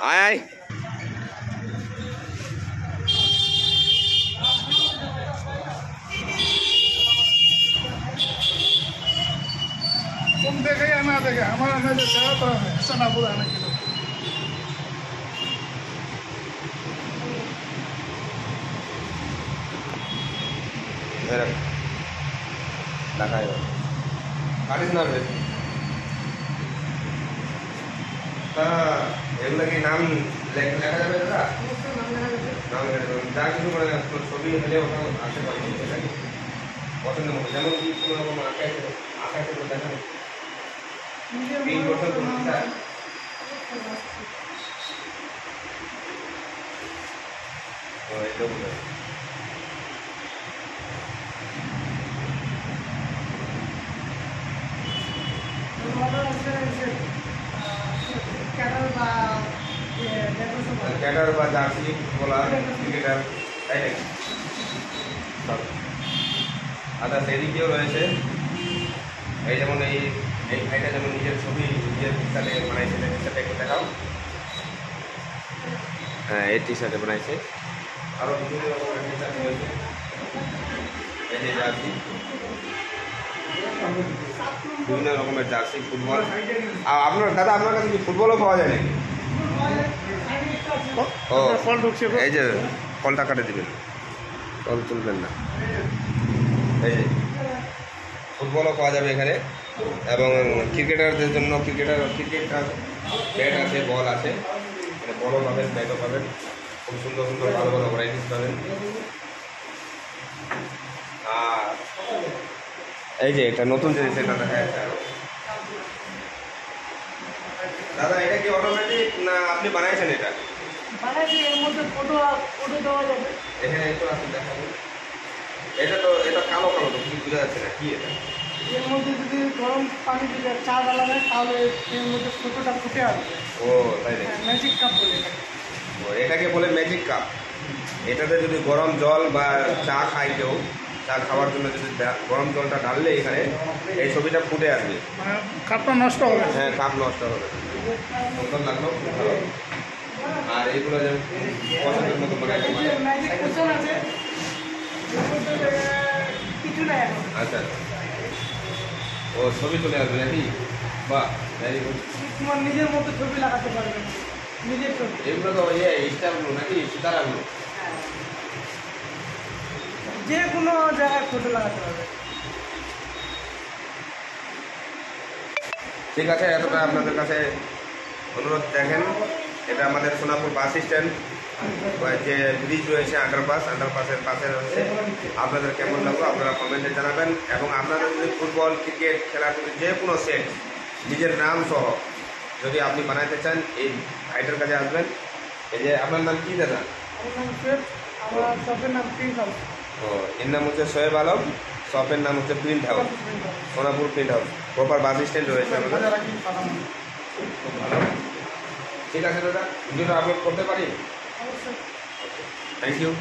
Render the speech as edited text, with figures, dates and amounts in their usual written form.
আয় আয় तुम देखे या ना देखे हमारा नजर चारों तरफ है ऐसा ना बुरा नहीं किया এগুলো কি নাম লেখা যাবে দাদা? নাম যা কিছু মানে ছবি হলে ওটা আশেপাশে সেটাকে পছন্দ মতো যেমন কি কোনো রকম আঁকাইছে তো দেখা প্রিন্ট করতে কোনটা তো এটা বলে ক্যাডার বা জার্সি ফুটবলার ক্রিকেটার তাই নাকি আচ্ছা সেদিকেও রয়েছে এই যেমন এই ভাইটা যেমন নিজের ছবি নিজের পিকচারে বানাইছে সেটা একটু দেখাও হ্যাঁ এই টি শার্টে বানাইছে আরও বিভিন্ন রকমের টি শার্ট রয়েছে এই যে জার্সি বিভিন্ন রকমের জার্সি ফুটবল আর আপনার দাদা আপনার কাছে কি ফুটবলও পাওয়া যায় নাকি ও এই যে ফলটা কাটে দিবেন ফল তুলবেন না এই যে ফুটবলও পাওয়া যাবে এখানে এবং ক্রিকেটারদের জন্য ক্রিকেটটা ব্যাট আছে বল আছে মানে বলও পাবেন ব্যাটও পাবেন খুব সুন্দর সুন্দর ভালো ভালো ভ্যারাইটিস পাবেন আর এই যে এটা নতুন জিনিস এটা দেখা যাচ্ছে আরো দাদা এটা কি অটোমেটিক না আপনি বানাইছেন এটা বানাইছি এর মধ্যে ফটো দেওয়া যাবে এখানে একটু আছে দেখাবো এটা কালো কালো তো কিছু বোঝা যাচ্ছে না কি এটা এর মধ্যে যদি গরম পানি দিলে চা ঢালা যায় তাহলে এর মধ্যে ফটোটা ফুটে আসবে ও তাই নাকি ম্যাজিক কাপ বলে ও এটাকে বলে ম্যাজিক কাপ এটাতে যদি গরম জল বা চা খাই কেউ চা খাওয়ার জন্য যদি গরম জলটা ঢাললে এখানে এই ছবিটা ফুটে আসবে মানে কাপটা নষ্ট হবে হ্যাঁ কাপ নষ্ট হবে সুন্দর লাগলো খুব ভালো আর এইগুলো যেমন পছন্দের মতো বানাইতে পারে ম্যাজিক কুশন আছে কিছু নাই এখন আচ্ছা ও ছবি চলে আসবে নাকি বাহ ভেরি গুড তোমার নিজের মতো ছবি লাগাতে পারবে নিজের ছবি এগুলো তো স্টারগুলো নাকি সিতারাগুলো যে কোনো জায়গায় ফটো লাগাতে পারবে ঠিক আছে এতটা আপনাদের কাছে অনুরোধ দেখেন এটা আমাদের সোনাপুর বাস স্ট্যান্ড যে ব্রিজ রয়েছে আন্ডারপাসের পাশে রয়েছে আপনাদের কেমন লাগলো আপনারা কমেন্টে জানাবেন এবং আপনাদের যদি ফুটবল ক্রিকেট খেলার যদি যে কোনো সেট নিজের নাম সহ যদি আপনি বানাইতে চান এই ভাইটার কাছে আসবেন এই যে আপনার নাম কি দাদা আমার শপের নাম প্রিন্ট হাউস ও এর নাম হচ্ছে সোহেব আলম শপের নাম হচ্ছে print house Sonapur print house proper bus stand রয়েছে আমাদের খুব ভালো ঠিক আছে দাদা ভিডিওটা আপলোড করতে পারি অবশ্যই থ্যাংক ইউ